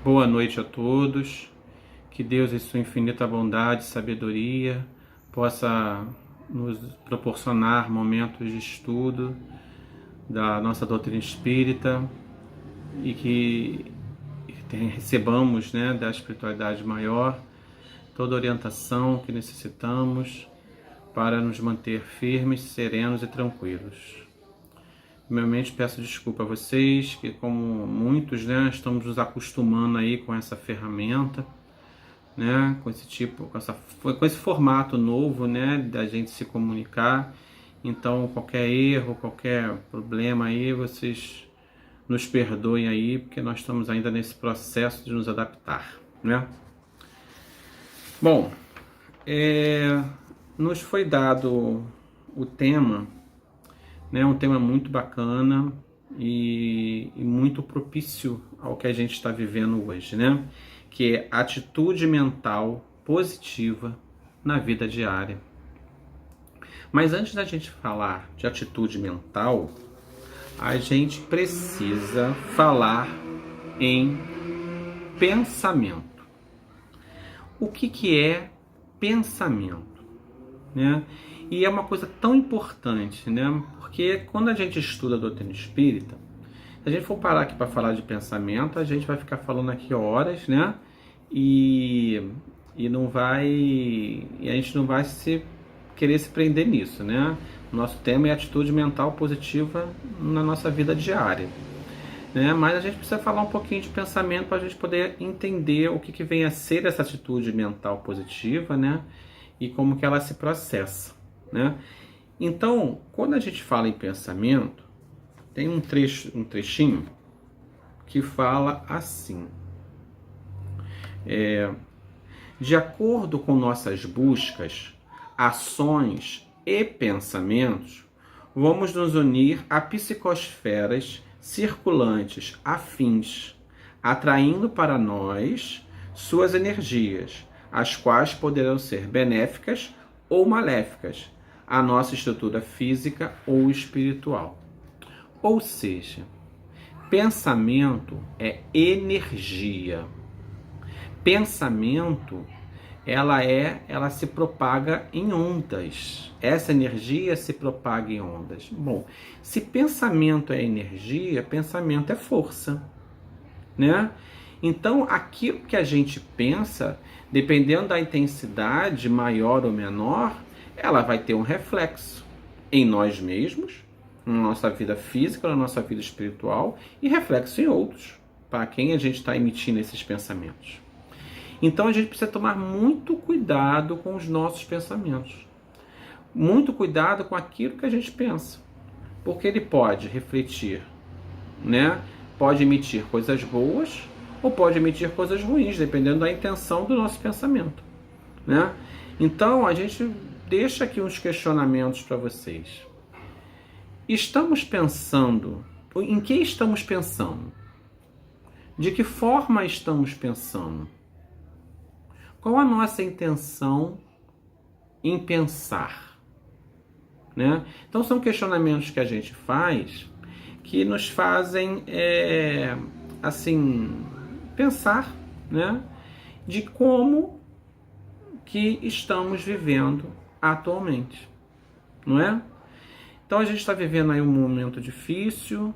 Boa noite a todos. Que Deus, em sua infinita bondade e sabedoria, possa nos proporcionar momentos de estudo da nossa doutrina espírita e que recebamos, da espiritualidade maior toda a orientação que necessitamos para nos manter firmes, serenos e tranquilos. Primeiramente, peço desculpa a vocês, que como muitos, estamos nos acostumando aí com essa ferramenta, com esse formato novo, da gente se comunicar. Então, qualquer erro, qualquer problema aí, vocês nos perdoem aí, porque nós estamos ainda nesse processo de nos adaptar, Bom, nos foi dado o tema, um tema muito bacana e muito propício ao que a gente está vivendo hoje, que é atitude mental positiva na vida diária. Mas antes da gente falar de atitude mental, a gente precisa falar em pensamento. O que é pensamento? E é uma coisa tão importante, porque quando a gente estuda a doutrina espírita, se a gente for parar aqui para falar de pensamento, a gente vai ficar falando aqui horas, e a gente não vai querer se prender nisso, Nosso tema é atitude mental positiva na nossa vida diária, Mas a gente precisa falar um pouquinho de pensamento para a gente poder entender o que vem a ser essa atitude mental positiva, e como que ela se processa, Então, quando a gente fala em pensamento, tem um trechinho que fala assim: de acordo com nossas buscas, ações e pensamentos, vamos nos unir a psicosferas circulantes afins, atraindo para nós suas energias, as quais poderão ser benéficas ou maléficas à nossa estrutura física ou espiritual. Ou seja, pensamento é energia. Pensamento, ela se propaga em ondas. Essa energia se propaga em ondas. Bom, se pensamento é energia, pensamento é força, Então, aquilo que a gente pensa, dependendo da intensidade maior ou menor, ela vai ter um reflexo em nós mesmos, na nossa vida física, na nossa vida espiritual, e reflexo em outros, para quem a gente está emitindo esses pensamentos. Então, a gente precisa tomar muito cuidado com os nossos pensamentos. Muito cuidado com aquilo que a gente pensa, porque ele pode refletir, Pode emitir coisas boas ou pode emitir coisas ruins, dependendo da intenção do nosso pensamento, Então, a gente deixa aqui uns questionamentos para vocês. Estamos pensando, em que estamos pensando? De que forma estamos pensando? Qual a nossa intenção em pensar? Então, são questionamentos que a gente faz que nos fazem, pensar, de como que estamos vivendo atualmente, não é? Então, a gente está vivendo aí um momento difícil,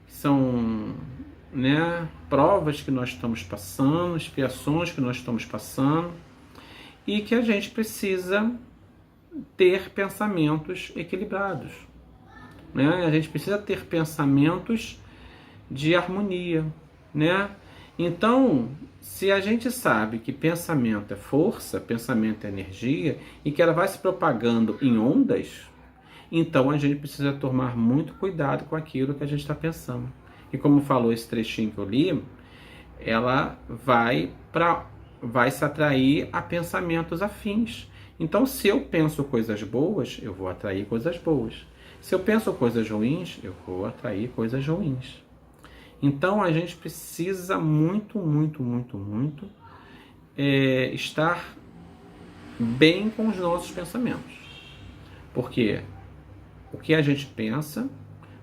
São, provas que nós estamos passando, expiações que nós estamos passando, e que a gente precisa ter pensamentos equilibrados, A gente precisa ter pensamentos de harmonia, Então, se a gente sabe que pensamento é força, pensamento é energia, e que ela vai se propagando em ondas, então a gente precisa tomar muito cuidado com aquilo que a gente está pensando. E como falou esse trechinho que eu li, ela vai se atrair a pensamentos afins. Então, se eu penso coisas boas, eu vou atrair coisas boas. Se eu penso coisas ruins, eu vou atrair coisas ruins. Então, a gente precisa muito, muito, muito, muito estar bem com os nossos pensamentos. Porque o que a gente pensa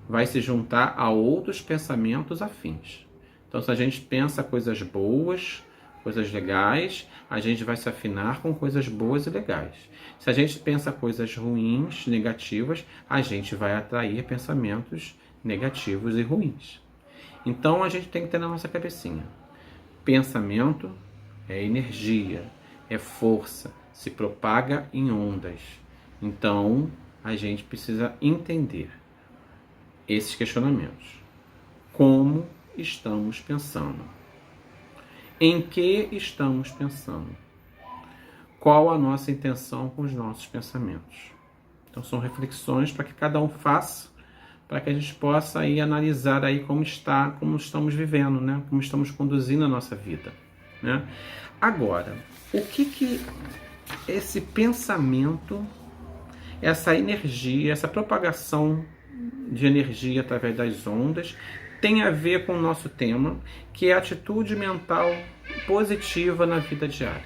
vai se juntar a outros pensamentos afins. Então, se a gente pensa coisas boas, coisas legais, a gente vai se afinar com coisas boas e legais. Se a gente pensa coisas ruins, negativas, a gente vai atrair pensamentos negativos e ruins. Então, a gente tem que ter na nossa cabecinha: pensamento é energia, é força, se propaga em ondas. Então, a gente precisa entender esses questionamentos. Como estamos pensando? Em que estamos pensando? Qual a nossa intenção com os nossos pensamentos? Então, são reflexões para que cada um faça, para que a gente possa aí analisar aí como estamos vivendo, né? Como estamos conduzindo a nossa vida, né? Agora, o que esse pensamento, essa energia, essa propagação de energia através das ondas tem a ver com o nosso tema, que é a atitude mental positiva na vida diária?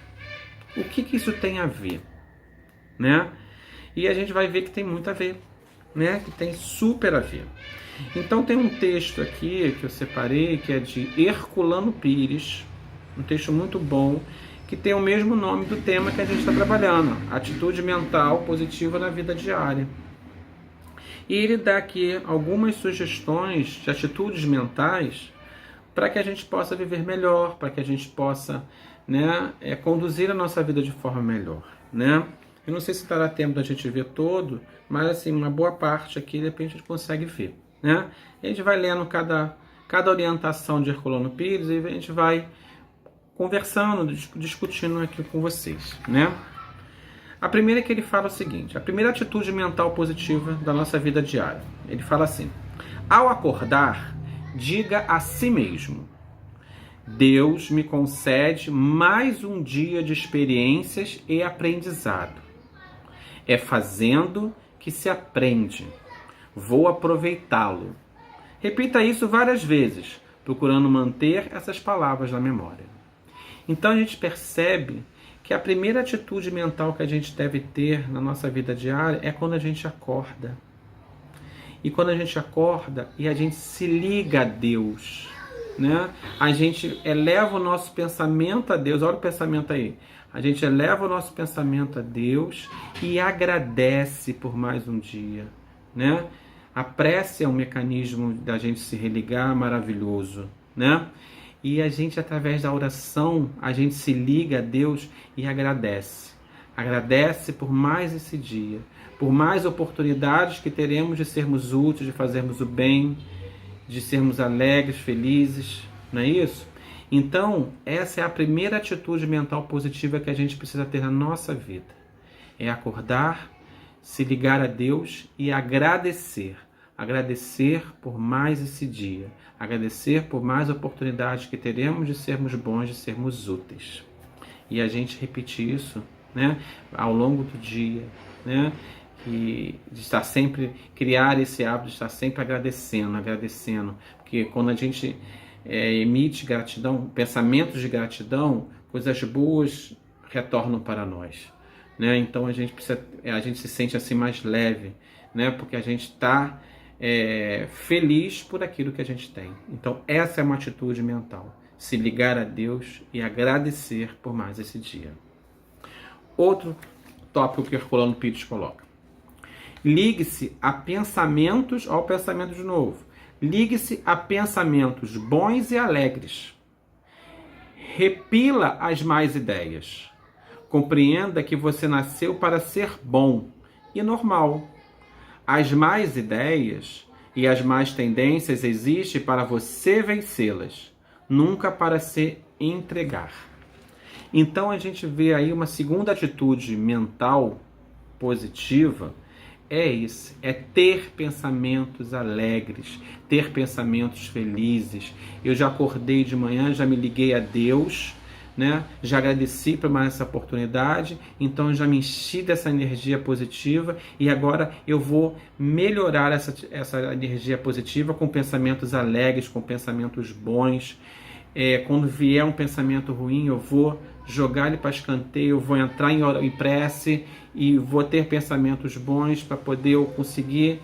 O que isso tem a ver, né? E a gente vai ver que tem muito a ver, né? Que tem super a ver. Então tem um texto aqui que eu separei, que é de Herculano Pires, um texto muito bom, que tem o mesmo nome do tema que a gente está trabalhando, atitude mental positiva na vida diária. E ele dá aqui algumas sugestões de atitudes mentais para que a gente possa viver melhor, para que a gente possa, né, conduzir a nossa vida de forma melhor, né? Eu não sei se dará tempo da gente ver todo, mas assim, uma boa parte aqui, de repente, a gente consegue ver, né? A gente vai lendo cada orientação de Herculano Pires e a gente vai conversando, discutindo aqui com vocês, né? A primeira é que ele fala o seguinte: a primeira atitude mental positiva da nossa vida diária. Ele fala assim: ao acordar, diga a si mesmo: Deus me concede mais um dia de experiências e aprendizado. É fazendo que se aprende. Vou aproveitá-lo. Repita isso várias vezes, procurando manter essas palavras na memória. Então a gente percebe que a primeira atitude mental que a gente deve ter na nossa vida diária é quando a gente acorda. E quando a gente acorda e a gente se liga a Deus, né? A gente eleva o nosso pensamento a Deus. Olha o pensamento aí. A gente eleva o nosso pensamento a Deus e agradece por mais um dia, né? A prece é um mecanismo da gente se religar maravilhoso, né? E a gente, através da oração, a gente se liga a Deus e agradece. Agradece por mais esse dia, por mais oportunidades que teremos de sermos úteis, de fazermos o bem, de sermos alegres, felizes, não é isso? Então, essa é a primeira atitude mental positiva que a gente precisa ter na nossa vida. É acordar, se ligar a Deus e agradecer. Agradecer por mais esse dia. Agradecer por mais oportunidades que teremos de sermos bons, de sermos úteis. E a gente repetir isso, né, ao longo do dia, né? E de estar sempre, criar esse hábito de estar sempre agradecendo, porque quando a gente emite gratidão, pensamentos de gratidão, coisas boas retornam para nós, né? Então a gente se sente assim mais leve, né? Porque a gente está feliz por aquilo que a gente tem. Então essa é uma atitude mental, se ligar a Deus e agradecer por mais esse dia. Outro tópico que Herculano Pires coloca: ligue-se a pensamentos, ao pensamento de novo, ligue-se a pensamentos bons e alegres. Repila as más ideias. Compreenda que você nasceu para ser bom e normal. As más ideias e as más tendências existem para você vencê-las, nunca para se entregar. Então a gente vê aí uma segunda atitude mental positiva, é isso, é ter pensamentos alegres, ter pensamentos felizes. Eu já acordei de manhã, já me liguei a Deus, né? Já agradeci por mais essa oportunidade, então já me enchi dessa energia positiva e agora eu vou melhorar essa energia positiva com pensamentos alegres, com pensamentos bons. Quando vier um pensamento ruim, eu vou jogar ele para escanteio, eu vou entrar em prece e vou ter pensamentos bons para poder eu conseguir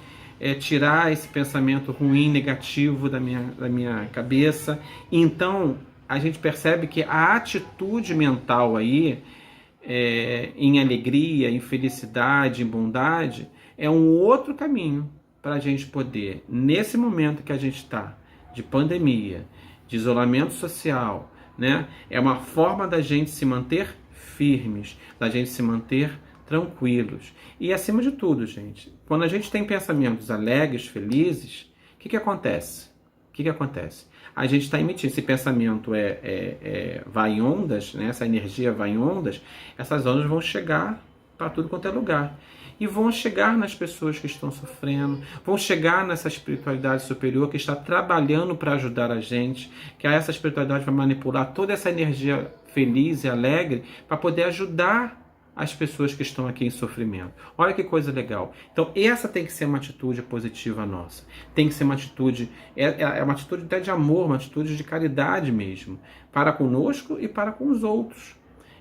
tirar esse pensamento ruim, negativo da minha cabeça. Então, a gente percebe que a atitude mental aí, em alegria, em felicidade, em bondade, é um outro caminho para a gente poder, nesse momento que a gente está, de pandemia, de isolamento social, né? É uma forma da gente se manter firmes, da gente se manter tranquilos. E acima de tudo, gente, quando a gente tem pensamentos alegres, felizes, o que acontece? O que acontece? A gente está emitindo, esse pensamento vai em ondas, né? Essa energia vai em ondas, essas ondas vão chegar para tudo quanto é lugar. E vão chegar nas pessoas que estão sofrendo, vão chegar nessa espiritualidade superior que está trabalhando para ajudar a gente, que essa espiritualidade vai manipular toda essa energia feliz e alegre para poder ajudar as pessoas que estão aqui em sofrimento. Olha que coisa legal. Então essa tem que ser uma atitude positiva nossa. Tem que ser uma atitude, uma atitude até de amor, uma atitude de caridade mesmo, para conosco e para com os outros.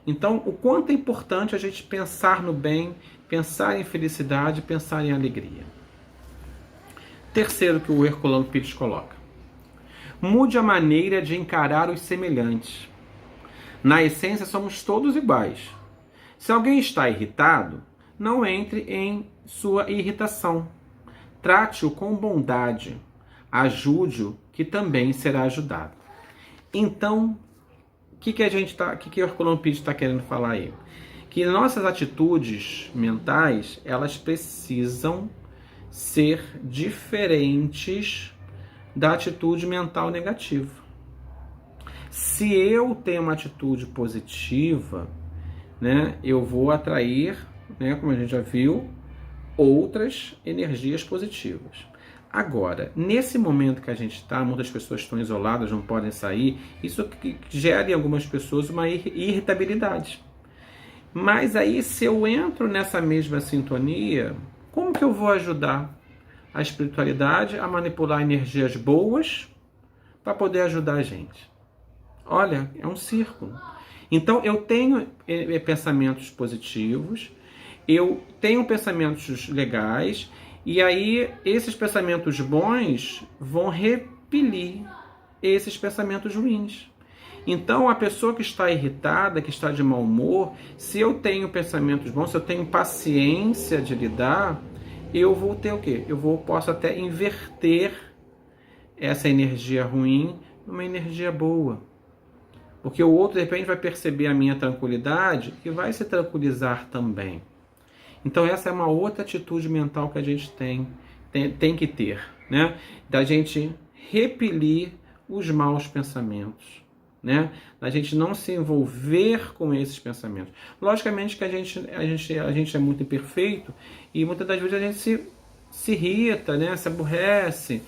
Então o quanto é importante a gente pensar no bem, pensar em felicidade, pensar em alegria. Terceiro que o Herculano Pires coloca. Mude a maneira de encarar os semelhantes. Na essência somos todos iguais. Se alguém está irritado, não entre em sua irritação. Trate-o com bondade. Ajude-o, que também será ajudado. Então, o que o Herculano Pires está querendo falar aí? Que nossas atitudes mentais, elas precisam ser diferentes da atitude mental negativa. Se eu tenho uma atitude positiva, né, eu vou atrair, né, como a gente já viu, outras energias positivas. Agora, nesse momento que a gente está, muitas pessoas estão isoladas, não podem sair, isso gera em algumas pessoas uma irritabilidade. Mas aí, se eu entro nessa mesma sintonia, como que eu vou ajudar a espiritualidade a manipular energias boas para poder ajudar a gente? Olha, é um círculo. Então, eu tenho pensamentos positivos, eu tenho pensamentos legais, e aí esses pensamentos bons vão repelir esses pensamentos ruins. Então, a pessoa que está irritada, que está de mau humor, se eu tenho pensamentos bons, se eu tenho paciência de lidar, eu vou ter o quê? Posso até inverter essa energia ruim numa energia boa. Porque o outro, de repente, vai perceber a minha tranquilidade e vai se tranquilizar também. Então, essa é uma outra atitude mental que a gente tem que ter, né? Da gente repelir os maus pensamentos, né? Da gente não se envolver com esses pensamentos. Logicamente que a gente é muito imperfeito e muitas das vezes a gente se irrita, né? Se aborrece,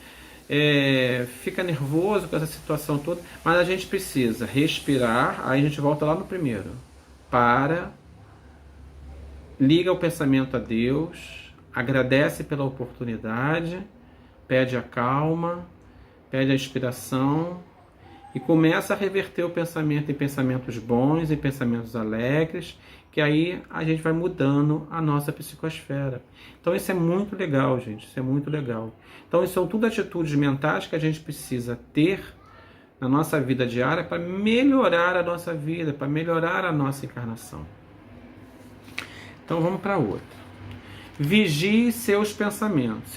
fica nervoso com essa situação toda, mas a gente precisa respirar. Aí a gente volta lá no primeiro. Liga o pensamento a Deus, agradece pela oportunidade, pede a calma, pede a inspiração e começa a reverter o pensamento em pensamentos bons, em pensamentos alegres, que aí a gente vai mudando a nossa psicosfera. Então isso é muito legal, gente, isso é muito legal. Então isso são tudo atitudes mentais que a gente precisa ter na nossa vida diária para melhorar a nossa vida, para melhorar a nossa encarnação. Então vamos para outra. Vigie seus pensamentos,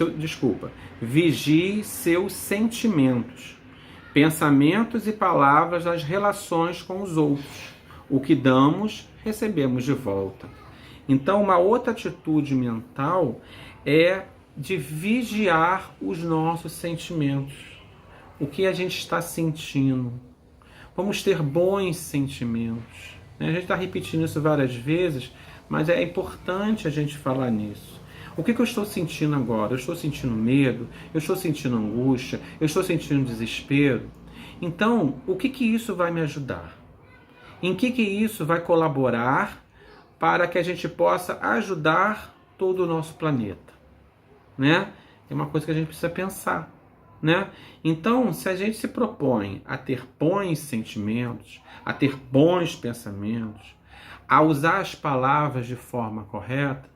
vigie seus sentimentos, pensamentos e palavras nas relações com os outros. O que damos, recebemos de volta. Então, uma outra atitude mental é de vigiar os nossos sentimentos. O que a gente está sentindo. Vamos ter bons sentimentos. A gente está repetindo isso várias vezes, mas é importante a gente falar nisso. O que eu estou sentindo agora? Eu estou sentindo medo? Eu estou sentindo angústia? Eu estou sentindo desespero? Então, o que isso vai me ajudar? Em que isso vai colaborar para que a gente possa ajudar todo o nosso planeta? Né? É uma coisa que a gente precisa pensar. Né? Então, se a gente se propõe a ter bons sentimentos, a ter bons pensamentos, a usar as palavras de forma correta,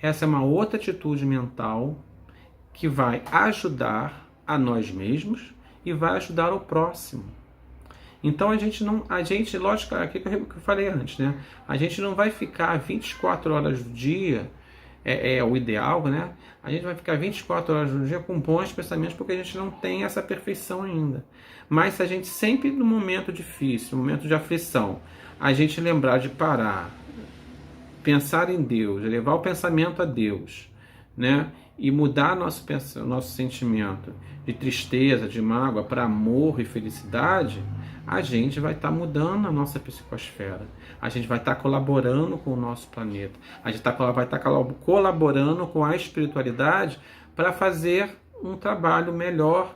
essa é uma outra atitude mental que vai ajudar a nós mesmos e vai ajudar o próximo. Então lógico, aquilo que eu falei antes, né? A gente não vai ficar 24 horas do dia, é o ideal, né? A gente vai ficar 24 horas do dia com bons pensamentos porque a gente não tem essa perfeição ainda. Mas se a gente sempre no momento difícil, no momento de aflição, a gente lembrar de parar, pensar em Deus, levar o pensamento a Deus, né? E mudar nosso sentimento de tristeza, de mágoa para amor e felicidade, a gente vai estar mudando a nossa psicosfera. A gente vai estar colaborando com o nosso planeta. A gente vai estar colaborando com a espiritualidade para fazer um trabalho melhor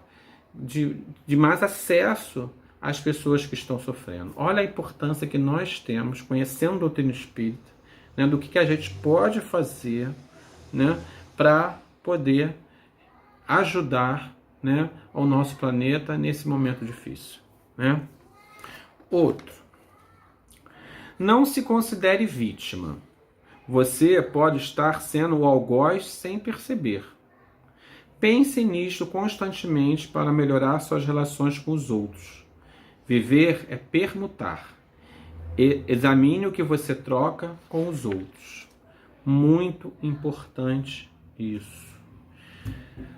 de mais acesso às pessoas que estão sofrendo. Olha a importância que nós temos, conhecendo a doutrina espírita, né, do que a gente pode fazer, né, para poder ajudar, né, ao nosso planeta nesse momento difícil, né? Outro. Não se considere vítima. Você pode estar sendo o algoz sem perceber. Pense nisto constantemente para melhorar suas relações com os outros. Viver é permutar. Examine o que você troca com os outros. Muito importante isso.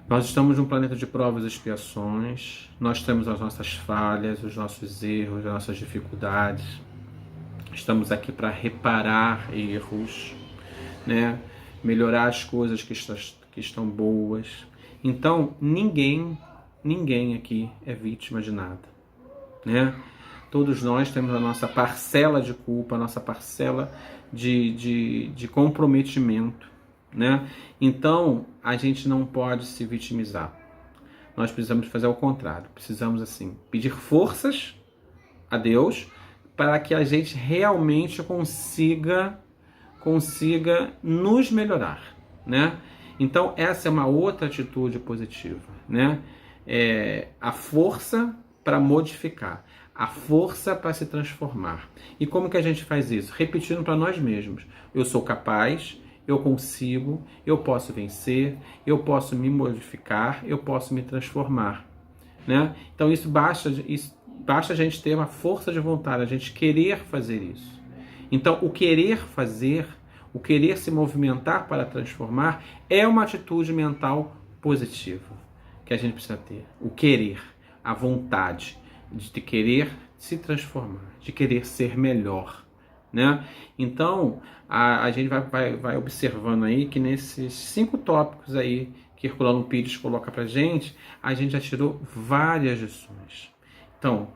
Nós estamos num planeta de provas e expiações, nós temos as nossas falhas, os nossos erros, as nossas dificuldades. Estamos aqui para reparar erros, né? Melhorar as coisas que estão boas. Então, ninguém aqui é vítima de nada, né? Todos nós temos a nossa parcela de culpa, a nossa parcela de comprometimento, né? Então, a gente não pode se vitimizar. Nós precisamos fazer o contrário. Precisamos, assim, pedir forças a Deus para que a gente realmente consiga nos melhorar, né? Então, essa é uma outra atitude positiva, né? A força para modificar, a força para se transformar. E como que a gente faz isso? Repetindo para nós mesmos. Eu sou capaz, eu consigo, eu posso vencer, eu posso me modificar, eu posso me transformar, né? Então basta a gente ter uma força de vontade, a gente querer fazer isso. Então o querer fazer, o querer se movimentar para transformar é uma atitude mental positiva que a gente precisa ter. O querer, a vontade de querer se transformar, de querer ser melhor, né? Então a gente vai observando aí que nesses 5 tópicos aí que Herculano Pires coloca pra gente, a gente já tirou várias lições. Então,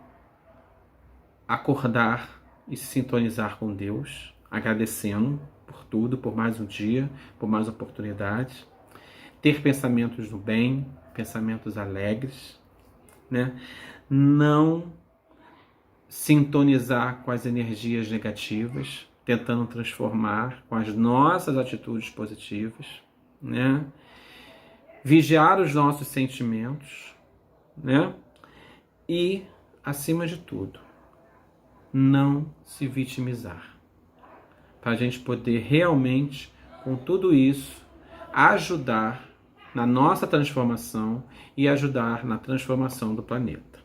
acordar e se sintonizar com Deus, agradecendo por tudo, por mais um dia, por mais oportunidades, ter pensamentos do bem, pensamentos alegres, né? Não sintonizar com as energias negativas, tentando transformar com as nossas atitudes positivas, né? Vigiar os nossos sentimentos, né? E, acima de tudo, não se vitimizar. Para a gente poder realmente, com tudo isso, ajudar na nossa transformação e ajudar na transformação do planeta.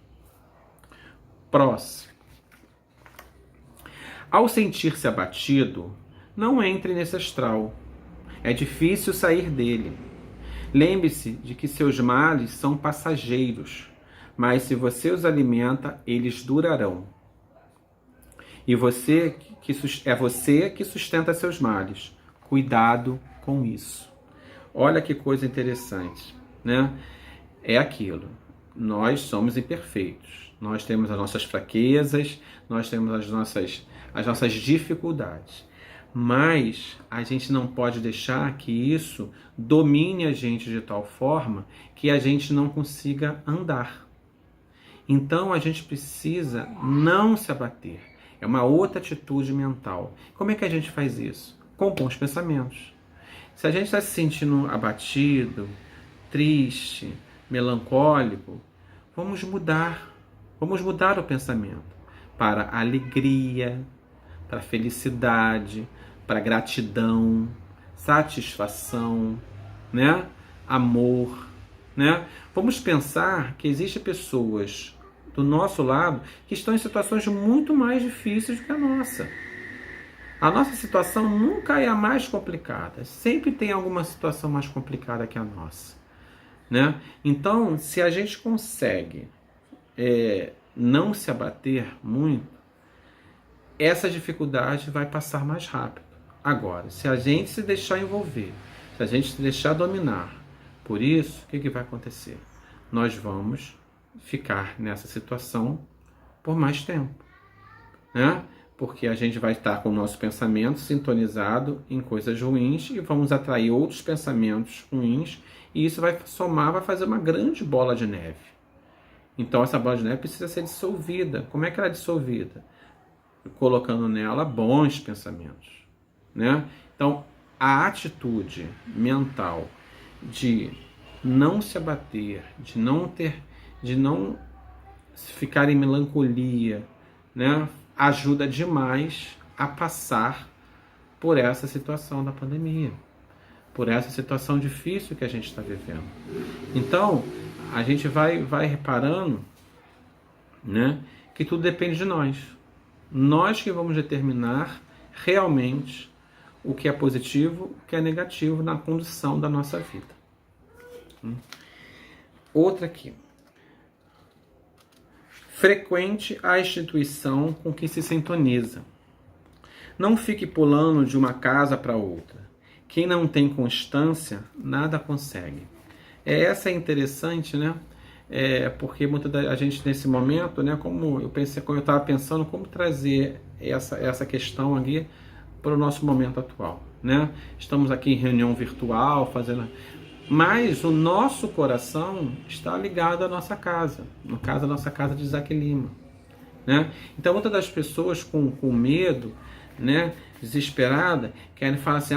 Próximo. Ao sentir-se abatido, não entre nesse astral. É difícil sair dele. Lembre-se de que seus males são passageiros, mas se você os alimenta, eles durarão. E é você que sustenta seus males. Cuidado com isso. Olha que coisa interessante, né? É aquilo. Nós somos imperfeitos. Nós temos as nossas fraquezas, nós temos as nossas dificuldades. Mas a gente não pode deixar que isso domine a gente de tal forma que a gente não consiga andar. Então a gente precisa não se abater. É uma outra atitude mental. Como é que a gente faz isso? Com bons pensamentos. Se a gente está se sentindo abatido, triste, melancólico, vamos mudar o pensamento para alegria, para felicidade, para gratidão, satisfação, né? Amor, né? Vamos pensar que existem pessoas do nosso lado que estão em situações muito mais difíceis do que a nossa. A nossa situação nunca é a mais complicada. Sempre tem alguma situação mais complicada que a nossa, né? Então, se a gente consegue não se abater muito, essa dificuldade vai passar mais rápido. Agora, se a gente se deixar envolver, se a gente se deixar dominar por isso, o que vai acontecer? Nós vamos ficar nessa situação por mais tempo, né? Porque a gente vai estar com o nosso pensamento sintonizado em coisas ruins e vamos atrair outros pensamentos ruins, e isso vai somar, vai fazer uma grande bola de neve. Então essa bola de neve precisa ser dissolvida. Como é que ela é dissolvida? Colocando nela bons pensamentos, né? Então a atitude mental de não se abater, de não ficar em melancolia, né, ajuda demais a passar por essa situação da pandemia, por essa situação difícil que a gente está vivendo. Então, a gente vai reparando, né, que tudo depende de nós. Nós que vamos determinar realmente o que é positivo, o que é negativo na condução da nossa vida. Outra aqui. Frequente a instituição com que se sintoniza. Não fique pulando de uma casa para outra. Quem não tem constância, nada consegue. Essa é interessante, né? Porque a gente nesse momento, né? Como eu estava pensando, como trazer essa questão aqui para o nosso momento atual, né? Estamos aqui em reunião virtual, mas o nosso coração está ligado à nossa casa, no caso a nossa casa de Isaac Lima, né? Então muitas das pessoas com medo, né, desesperada, querem falar assim,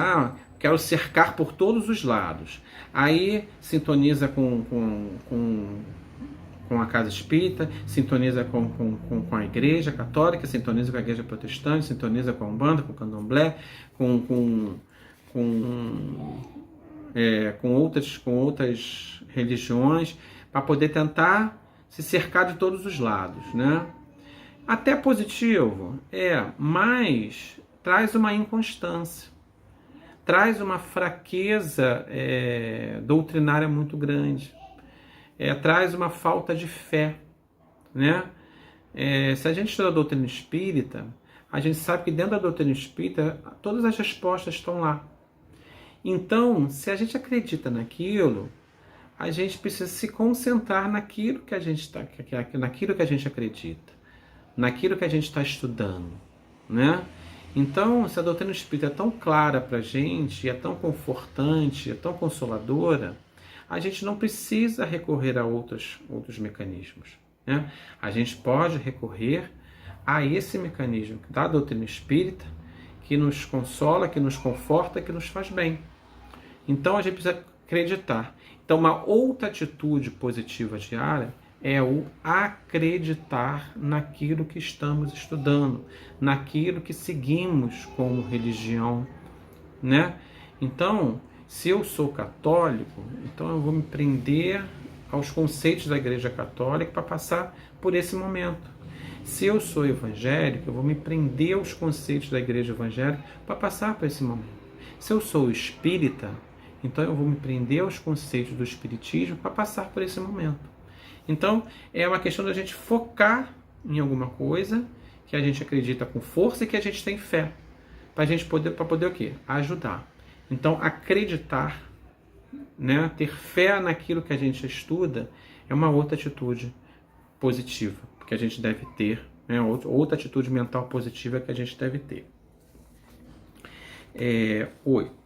quero cercar por todos os lados. Aí sintoniza com a casa espírita, sintoniza com a igreja católica, sintoniza com a igreja protestante, sintoniza com a Umbanda, com o Candomblé, com outras religiões, para poder tentar se cercar de todos os lados, né? Até positivo, mas traz uma inconstância, traz uma fraqueza doutrinária muito grande, traz uma falta de fé, né? Se a gente estuda a doutrina espírita, a gente sabe que dentro da doutrina espírita todas as respostas estão lá. Então, se a gente acredita naquilo, a gente precisa se concentrar naquilo que a gente naquilo que a gente acredita, naquilo que a gente está estudando, né? Então, se a doutrina espírita é tão clara para a gente, é tão confortante, é tão consoladora, a gente não precisa recorrer a outros mecanismos, né? A gente pode recorrer a esse mecanismo da doutrina espírita, que nos consola, que nos conforta, que nos faz bem. Então a gente precisa acreditar. Então uma outra atitude positiva diária é o acreditar naquilo que estamos estudando, naquilo que seguimos como religião, né? Então, se eu sou católico, então eu vou me prender aos conceitos da Igreja Católica para passar por esse momento. Se eu sou evangélico, eu vou me prender aos conceitos da Igreja Evangélica para passar por esse momento. Se eu sou espírita, então eu vou me prender aos conceitos do espiritismo para passar por esse momento. Então, é uma questão da gente focar em alguma coisa que a gente acredita com força e que a gente tem fé, para poder o quê? Ajudar. Então, acreditar, né, ter fé naquilo que a gente estuda é uma outra atitude positiva que a gente deve ter, né, outra atitude mental positiva que a gente deve ter. 8.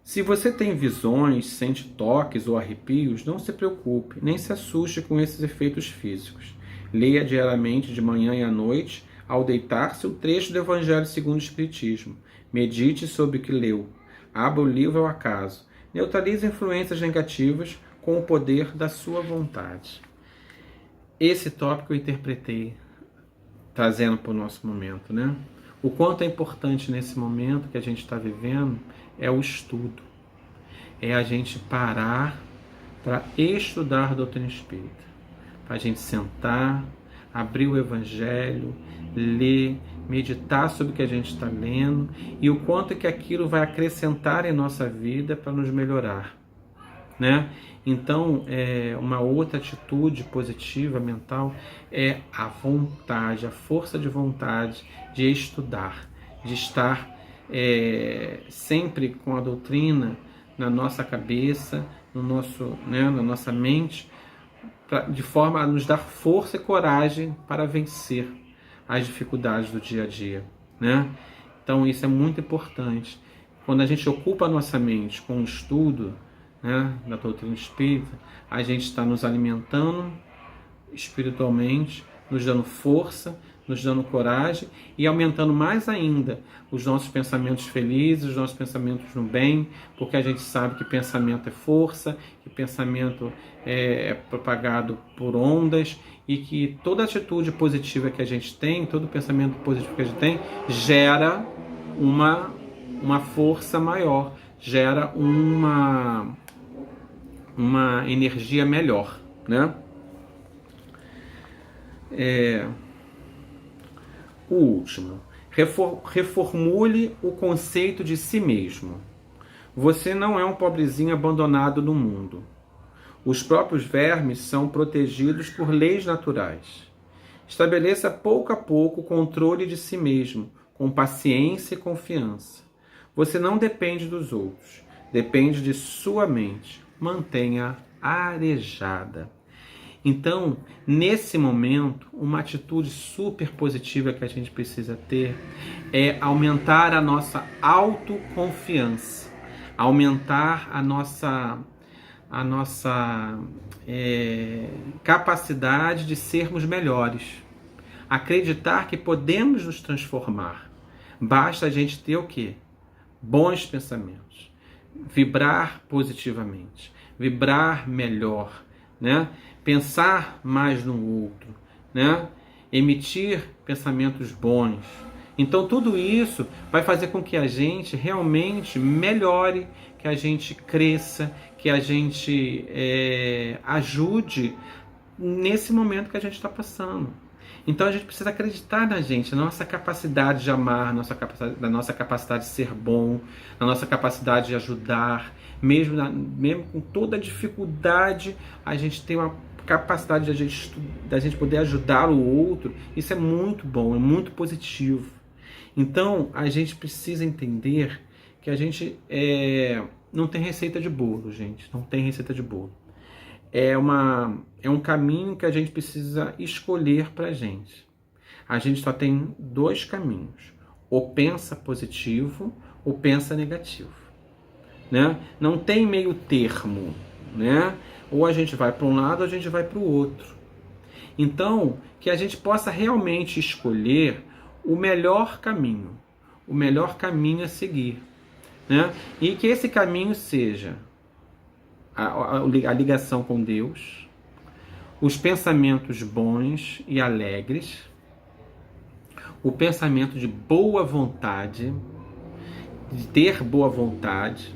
Se você tem visões, sente toques ou arrepios, não se preocupe, nem se assuste com esses efeitos físicos. Leia diariamente, de manhã e à noite, ao deitar-se, o trecho do Evangelho segundo o Espiritismo. Medite sobre o que leu. Abra o livro ao acaso. Neutralize influências negativas com o poder da sua vontade. Esse tópico eu interpretei, trazendo para o nosso momento, né? O quanto é importante nesse momento que a gente está vivendo é o estudo. É a gente parar para estudar a doutrina espírita. Para a gente sentar, abrir o Evangelho, ler, meditar sobre o que a gente está lendo e o quanto que aquilo vai acrescentar em nossa vida para nos melhorar, né? Então, uma outra atitude positiva mental é a vontade, a força de vontade de estudar, de estar sempre com a doutrina na nossa cabeça, no nosso, né, na nossa mente, de forma a nos dar força e coragem para vencer as dificuldades do dia a dia, né? Então isso é muito importante. Quando a gente ocupa a nossa mente com o estudo, né, da doutrina espírita, a gente está nos alimentando espiritualmente, nos dando força, nos dando coragem e aumentando mais ainda os nossos pensamentos felizes, os nossos pensamentos no bem, porque a gente sabe que pensamento é força, que pensamento é propagado por ondas e que toda atitude positiva que a gente tem, todo pensamento positivo que a gente tem, gera uma força maior, gera uma energia melhor, né? O último, reformule o conceito de si mesmo. Você não é um pobrezinho abandonado no mundo. Os próprios vermes são protegidos por leis naturais. Estabeleça pouco a pouco o controle de si mesmo, com paciência e confiança. Você não depende dos outros, depende de sua mente. Mantenha arejada. Então, nesse momento, uma atitude super positiva que a gente precisa ter é aumentar a nossa autoconfiança, aumentar a nossa capacidade de sermos melhores, acreditar que podemos nos transformar. Basta a gente ter o quê? Bons pensamentos, vibrar positivamente, vibrar melhor, né? Pensar mais no outro, né? Emitir pensamentos bons. Então tudo isso vai fazer com que a gente realmente melhore, que a gente cresça, que a gente ajude nesse momento que a gente está passando. Então a gente precisa acreditar na gente, na nossa capacidade de amar, na nossa capacidade de ser bom, na nossa capacidade de ajudar, mesmo com toda a dificuldade, a gente tem uma capacidade da gente poder ajudar o outro. Isso é muito bom, é muito positivo. Então a gente precisa entender que a gente não tem receita de bolo, gente, não tem receita de bolo. É um caminho que a gente precisa escolher para a gente. A gente só tem dois caminhos: ou pensa positivo ou pensa negativo, né? Não tem meio termo, né? Ou a gente vai para um lado ou a gente vai para o outro. Então, que a gente possa realmente escolher o melhor caminho a seguir, né? E que esse caminho seja a ligação com Deus, os pensamentos bons e alegres, o pensamento de boa vontade, de ter boa vontade,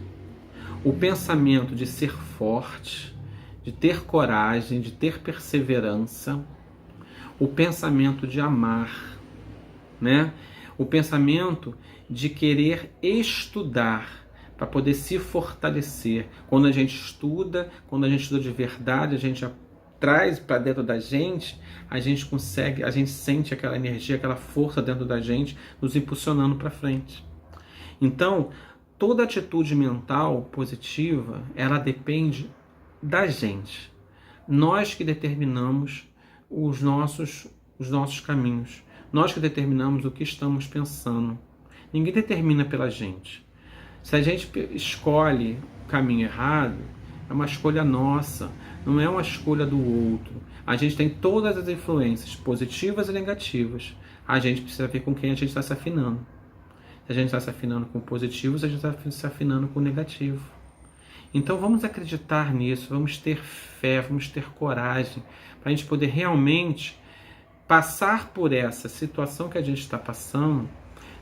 o pensamento de ser forte, de ter coragem, de ter perseverança, o pensamento de amar, né? O pensamento de querer estudar para poder se fortalecer. Quando a gente estuda de verdade, a gente traz para dentro da gente, a gente sente aquela energia, aquela força dentro da gente, nos impulsionando para frente. Então, toda atitude mental positiva, ela depende da gente. Nós que determinamos os nossos caminhos. Nós que determinamos o que estamos pensando. Ninguém determina pela gente. Se a gente escolhe o caminho errado, é uma escolha nossa, não é uma escolha do outro. A gente tem todas as influências, positivas e negativas. A gente precisa ver com quem a gente está se afinando. Se a gente está se afinando com positivos, a gente está se afinando com negativo. Então vamos acreditar nisso, vamos ter fé, vamos ter coragem, para a gente poder realmente passar por essa situação que a gente está passando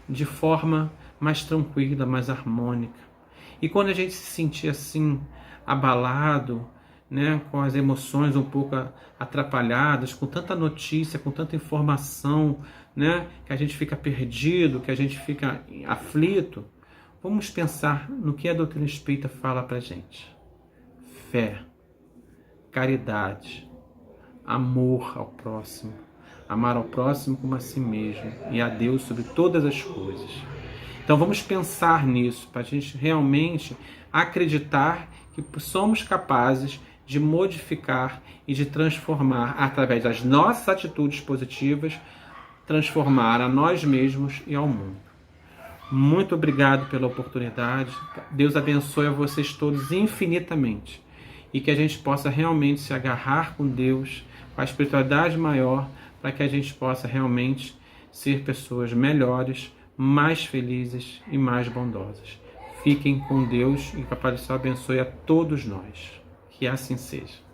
de forma mais tranquila, mais harmônica. E quando a gente se sentir assim, abalado, né, com as emoções um pouco atrapalhadas, com tanta notícia, com tanta informação, né, que a gente fica perdido, que a gente fica aflito, vamos pensar no que a doutrina espírita fala para a gente. Fé, caridade, amor ao próximo, amar ao próximo como a si mesmo e a Deus sobre todas as coisas. Então vamos pensar nisso, para a gente realmente acreditar que somos capazes de modificar e de transformar, através das nossas atitudes positivas, transformar a nós mesmos e ao mundo. Muito obrigado pela oportunidade. Deus abençoe a vocês todos infinitamente. E que a gente possa realmente se agarrar com Deus, com a espiritualidade maior, para que a gente possa realmente ser pessoas melhores, mais felizes e mais bondosas. Fiquem com Deus e que o Papai do Céu abençoe a todos nós. Que assim seja.